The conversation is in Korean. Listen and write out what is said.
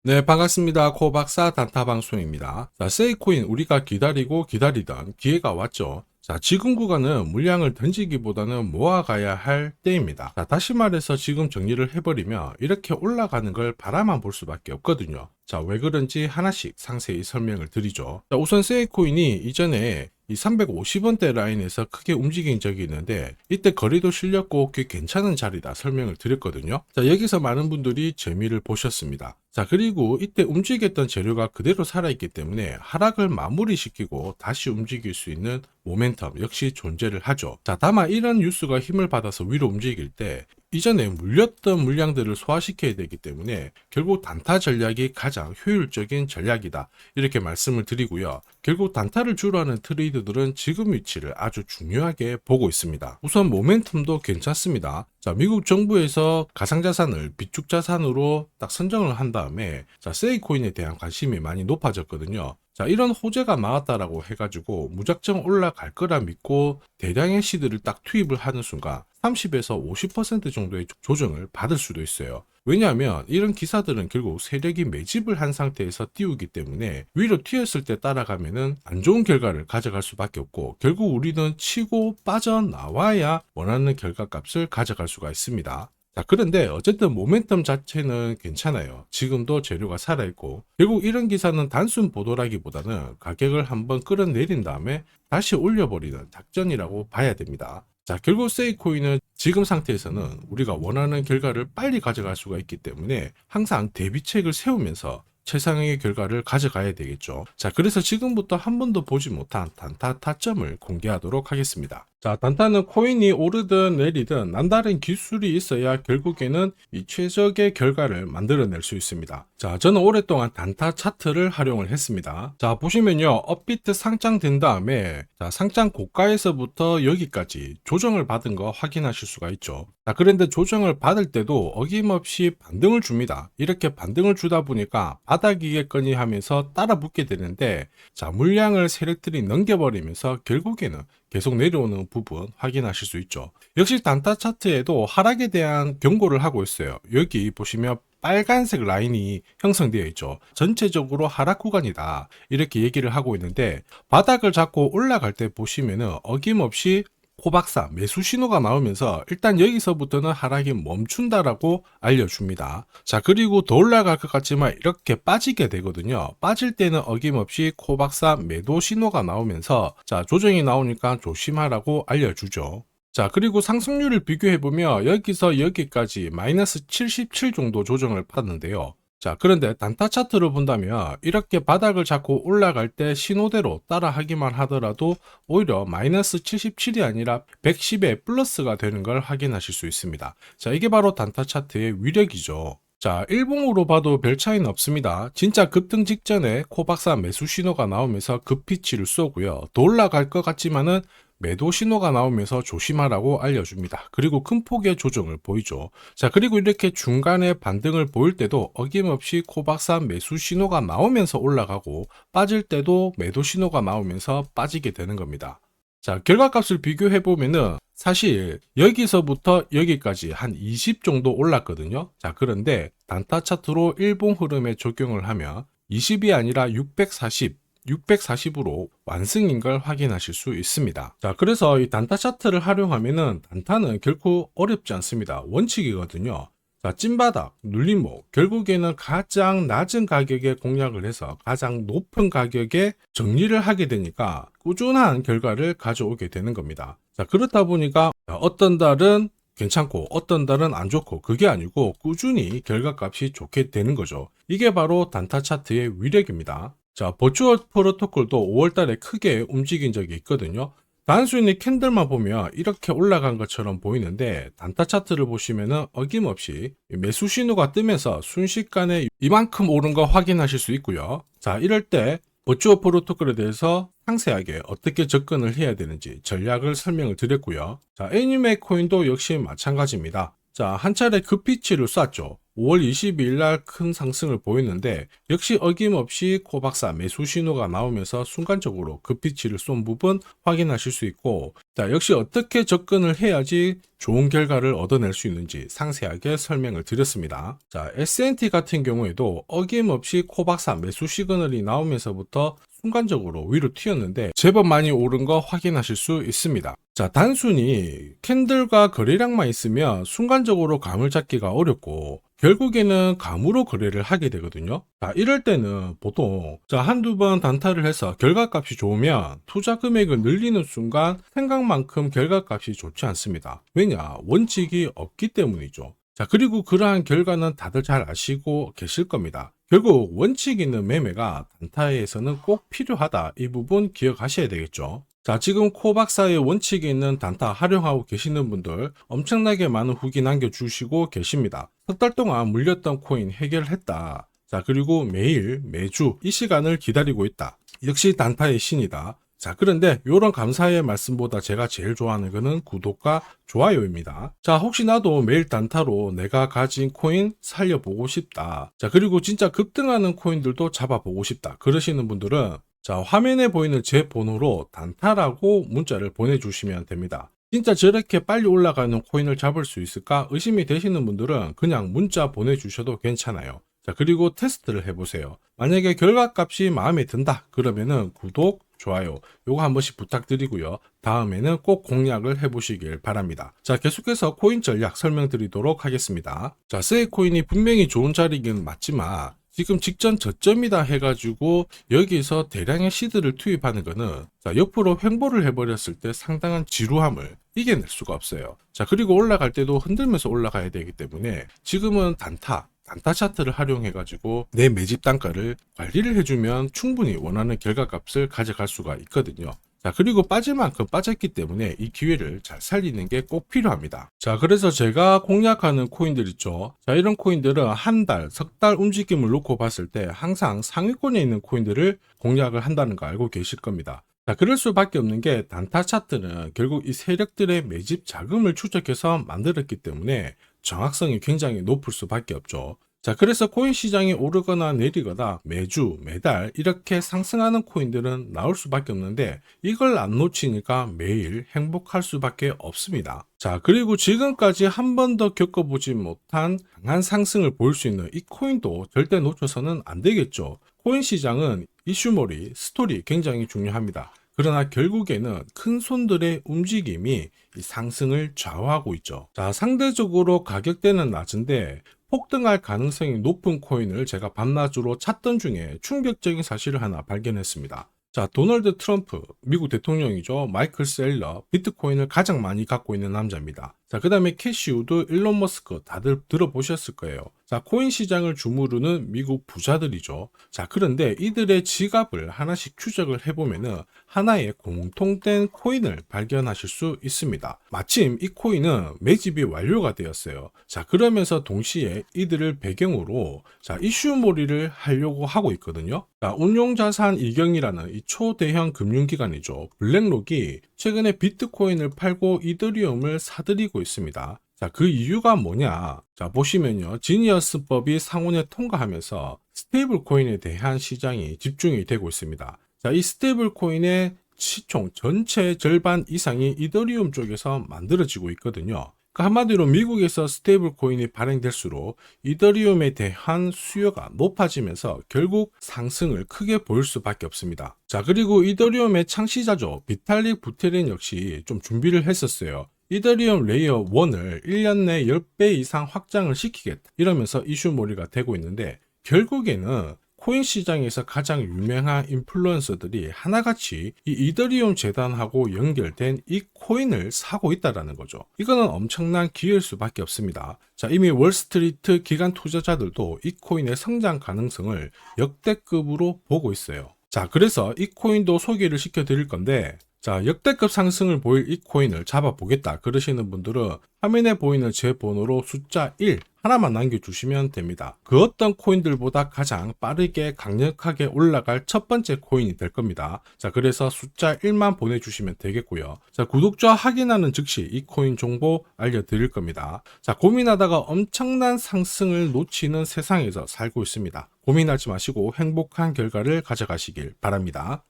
네, 반갑습니다. 코박사 단타방송입니다. 자, 세이코인 우리가 기다리고 기다리던 기회가 왔죠. 자, 지금 구간은 물량을 던지기보다는 모아가야 할 때입니다. 자, 다시 말해서 지금 정리를 해버리면 이렇게 올라가는 걸 바라만 볼 수밖에 없거든요. 자, 왜 그런지 하나씩 상세히 설명을 드리죠. 자, 우선 세이코인이 이전에 이 350원대 라인에서 크게 움직인 적이 있는데 이때 거리도 실렸고 꽤 괜찮은 자리다 설명을 드렸거든요. 자, 여기서 많은 분들이 재미를 보셨습니다. 자, 그리고 이때 움직였던 재료가 그대로 살아있기 때문에 하락을 마무리시키고 다시 움직일 수 있는 모멘텀 역시 존재를 하죠. 자, 다만 이런 뉴스가 힘을 받아서 위로 움직일 때 이전에 물렸던 물량들을 소화시켜야 되기 때문에 결국 단타 전략이 가장 효율적인 전략이다 이렇게 말씀을 드리고요. 결국 단타를 주로 하는 트레이더들은 지금 위치를 아주 중요하게 보고 있습니다. 우선 모멘텀도 괜찮습니다. 자, 미국 정부에서 가상자산을 비축자산으로 딱 선정을 한 다음에 자, 세이코인에 대한 관심이 많이 높아졌거든요. 자, 이런 호재가 나왔다라고 해가지고 무작정 올라갈 거라 믿고 대량의 시드를 딱 투입을 하는 순간 30에서 50% 정도의 조정을 받을 수도 있어요. 왜냐하면 이런 기사들은 결국 세력이 매집을 한 상태에서 띄우기 때문에 위로 튀었을 때 따라가면은 안 좋은 결과를 가져갈 수밖에 없고 결국 우리는 치고 빠져나와야 원하는 결과값을 가져갈 수가 있습니다. 자, 그런데 어쨌든 모멘텀 자체는 괜찮아요. 지금도 재료가 살아있고 결국 이런 기사는 단순 보도라기보다는 가격을 한번 끌어내린 다음에 다시 올려버리는 작전이라고 봐야 됩니다. 자, 결국 세이코인은 지금 상태에서는 우리가 원하는 결과를 빨리 가져갈 수가 있기 때문에 항상 대비책을 세우면서 최상의 결과를 가져가야 되겠죠. 자, 그래서 지금부터 한 번도 보지 못한 단타 타점을 공개하도록 하겠습니다. 자, 단타는 코인이 오르든 내리든 남다른 기술이 있어야 결국에는 이 최적의 결과를 만들어낼 수 있습니다. 자, 저는 오랫동안 단타 차트를 활용을 했습니다. 자, 보시면요. 업비트 상장된 다음에 자, 상장 고가에서부터 여기까지 조정을 받은 거 확인하실 수가 있죠. 자, 그런데 조정을 받을 때도 어김없이 반등을 줍니다. 이렇게 반등을 주다 보니까 바닥이겠거니 하면서 따라 붙게 되는데 자, 물량을 세력들이 넘겨버리면서 결국에는 계속 내려오는 부분 확인하실 수 있죠. 역시 단타 차트에도 하락에 대한 경고를 하고 있어요. 여기 보시면 빨간색 라인이 형성되어 있죠. 전체적으로 하락 구간이다 이렇게 얘기를 하고 있는데 바닥을 잡고 올라갈 때 보시면은 어김없이 코박사 매수 신호가 나오면서 일단 여기서부터는 하락이 멈춘다라고 알려줍니다. 자, 그리고 더 올라갈 것 같지만 이렇게 빠지게 되거든요. 빠질 때는 어김없이 코박사 매도 신호가 나오면서 자, 조정이 나오니까 조심하라고 알려주죠. 자, 그리고 상승률을 비교해보면 여기서 여기까지 마이너스 77 정도 조정을 받는데요. 자, 그런데 단타 차트를 본다면 이렇게 바닥을 잡고 올라갈 때 신호대로 따라하기만 하더라도 오히려 마이너스 77이 아니라 110의 플러스가 되는 걸 확인하실 수 있습니다. 자, 이게 바로 단타 차트의 위력이죠. 자, 일봉으로 봐도 별 차이는 없습니다. 진짜 급등 직전에 코박사 매수 신호가 나오면서 급피치를 쏘고요. 더 올라갈 것 같지만은 매도 신호가 나오면서 조심하라고 알려줍니다. 그리고 큰 폭의 조정을 보이죠. 자, 그리고 이렇게 중간에 반등을 보일 때도 어김없이 코박사 매수 신호가 나오면서 올라가고 빠질 때도 매도 신호가 나오면서 빠지게 되는 겁니다. 자, 결과값을 비교해 보면은 사실 여기서부터 여기까지 한 20 정도 올랐거든요. 자, 그런데 단타 차트로 일봉 흐름에 적용을 하면 20이 아니라 640으로 완승인 걸 확인하실 수 있습니다. 자, 그래서 이 단타 차트를 활용하면은 단타는 결코 어렵지 않습니다. 원칙이거든요. 자, 찐바닥, 눌림목, 결국에는 가장 낮은 가격에 공략을 해서 가장 높은 가격에 정리를 하게 되니까 꾸준한 결과를 가져오게 되는 겁니다. 자, 그렇다 보니까 어떤 달은 괜찮고 어떤 달은 안 좋고 그게 아니고 꾸준히 결과값이 좋게 되는 거죠. 이게 바로 단타 차트의 위력입니다. 자, 버추얼 프로토콜도 5월달에 크게 움직인 적이 있거든요. 단순히 캔들만 보면 이렇게 올라간 것처럼 보이는데 단타 차트를 보시면은 어김없이 매수 신호가 뜨면서 순식간에 이만큼 오른 거 확인하실 수 있고요. 자, 이럴 때 버추얼 프로토콜에 대해서 상세하게 어떻게 접근을 해야 되는지 전략을 설명을 드렸고요. 자, 애니메 코인도 역시 마찬가지입니다. 자, 한 차례 급피치를 쐈죠. 5월 22일 날 큰 상승을 보였는데 역시 어김없이 코박사 매수 신호가 나오면서 순간적으로 급피치를 쏜 부분 확인하실 수 있고, 자, 역시 어떻게 접근을 해야지 좋은 결과를 얻어낼 수 있는지 상세하게 설명을 드렸습니다. 자, S&T 같은 경우에도 어김없이 코박사 매수 시그널이 나오면서부터 순간적으로 위로 튀었는데 제법 많이 오른 거 확인하실 수 있습니다. 자, 단순히 캔들과 거래량만 있으면 순간적으로 감을 잡기가 어렵고 결국에는 감으로 거래를 하게 되거든요. 자, 이럴 때는 보통 한두 번 단타를 해서 결과값이 좋으면 투자 금액을 늘리는 순간 생각만큼 결과값이 좋지 않습니다. 왜냐? 원칙이 없기 때문이죠. 자, 그리고 그러한 결과는 다들 잘 아시고 계실 겁니다. 결국 원칙 있는 매매가 단타에서는 꼭 필요하다. 이 부분 기억하셔야 되겠죠. 자, 지금 코박사의 원칙이 있는 단타 활용하고 계시는 분들 엄청나게 많은 후기 남겨주시고 계십니다. 석 달 동안 물렸던 코인 해결했다. 자, 그리고 매일, 매주 이 시간을 기다리고 있다. 역시 단타의 신이다. 자, 그런데 이런 감사의 말씀보다 제가 제일 좋아하는 거는 구독과 좋아요입니다. 자, 혹시 나도 매일 단타로 내가 가진 코인 살려보고 싶다. 자, 그리고 진짜 급등하는 코인들도 잡아보고 싶다. 그러시는 분들은 자, 화면에 보이는 제 번호로 단타라고 문자를 보내주시면 됩니다. 진짜 저렇게 빨리 올라가는 코인을 잡을 수 있을까 의심이 되시는 분들은 그냥 문자 보내주셔도 괜찮아요. 자, 그리고 테스트를 해보세요. 만약에 결과값이 마음에 든다 그러면은 구독, 좋아요 요거 한 번씩 부탁드리고요. 다음에는 꼭 공략을 해보시길 바랍니다. 자, 계속해서 코인 전략 설명드리도록 하겠습니다. 자, 세이코인이 분명히 좋은 자리긴 맞지만 지금 직전 저점이다 해가지고 여기서 대량의 시드를 투입하는 거는 자, 옆으로 횡보를 해버렸을 때 상당한 지루함을 이겨낼 수가 없어요. 자, 그리고 올라갈 때도 흔들면서 올라가야 되기 때문에 지금은 단타 차트를 활용해가지고 내 매집 단가를 관리를 해주면 충분히 원하는 결과값을 가져갈 수가 있거든요. 자, 그리고 빠질 만큼 빠졌기 때문에 이 기회를 잘 살리는 게 꼭 필요합니다. 자, 그래서 제가 공략하는 코인들 있죠. 자, 이런 코인들은 한 달, 석 달 움직임을 놓고 봤을 때 항상 상위권에 있는 코인들을 공략을 한다는 거 알고 계실 겁니다. 자, 그럴 수밖에 없는 게 단타 차트는 결국 이 세력들의 매집 자금을 추적해서 만들었기 때문에 정확성이 굉장히 높을 수밖에 없죠. 자, 그래서 코인 시장이 오르거나 내리거나 매주, 매달 이렇게 상승하는 코인들은 나올 수밖에 없는데 이걸 안 놓치니까 매일 행복할 수밖에 없습니다. 자, 그리고 지금까지 한 번도 겪어보지 못한 강한 상승을 보일 수 있는 이 코인도 절대 놓쳐서는 안 되겠죠. 코인 시장은 이슈몰이, 스토리 굉장히 중요합니다. 그러나 결국에는 큰 손들의 움직임이 이 상승을 좌우하고 있죠. 자, 상대적으로 가격대는 낮은데 폭등할 가능성이 높은 코인을 제가 밤낮으로 찾던 중에 충격적인 사실을 하나 발견했습니다. 자, 도널드 트럼프, 미국 대통령이죠. 마이클 셀러, 비트코인을 가장 많이 갖고 있는 남자입니다. 자, 그 다음에 캐시 우드, 일론 머스크 다들 들어보셨을 거예요. 자, 코인 시장을 주무르는 미국 부자들이죠. 자, 그런데 이들의 지갑을 하나씩 추적을 해보면은 하나의 공통된 코인을 발견하실 수 있습니다. 마침 이 코인은 매집이 완료가 되었어요. 자, 그러면서 동시에 이들을 배경으로 자, 이슈몰이를 하려고 하고 있거든요. 자, 운용자산 이경이라는 이 초대형 금융기관이죠. 블랙록이 최근에 비트코인을 팔고 이더리움을 사들이고 있습니다. 자, 그 이유가 뭐냐? 자, 보시면요. 지니어스법이 상원에 통과하면서 스테이블 코인에 대한 시장이 집중이 되고 있습니다. 자, 이 스테이블 코인의 시총 전체 절반 이상이 이더리움 쪽에서 만들어지고 있거든요. 한마디로 미국에서 스테이블 코인이 발행될수록 이더리움에 대한 수요가 높아지면서 결국 상승을 크게 보일 수밖에 없습니다. 자, 그리고 이더리움의 창시자죠. 비탈릭 부테린 역시 좀 준비를 했었어요. 이더리움 레이어 1을 1년 내 10배 이상 확장을 시키겠다. 이러면서 이슈몰이가 되고 있는데 결국에는 코인 시장에서 가장 유명한 인플루언서들이 하나같이 이 이더리움 재단하고 연결된 이 코인을 사고 있다는 거죠. 이거는 엄청난 기회일 수밖에 없습니다. 자, 이미 월스트리트 기관 투자자들도 이 코인의 성장 가능성을 역대급으로 보고 있어요. 자, 그래서 이 코인도 소개를 시켜 드릴 건데 자, 역대급 상승을 보일 이 코인을 잡아보겠다 그러시는 분들은 화면에 보이는 제 번호로 숫자 1 하나만 남겨주시면 됩니다. 그 어떤 코인들보다 가장 빠르게 강력하게 올라갈 첫 번째 코인이 될 겁니다. 자, 그래서 숫자 1만 보내주시면 되겠고요. 자, 구독자 확인하는 즉시 이 코인 정보 알려드릴 겁니다. 자, 고민하다가 엄청난 상승을 놓치는 세상에서 살고 있습니다. 고민하지 마시고 행복한 결과를 가져가시길 바랍니다.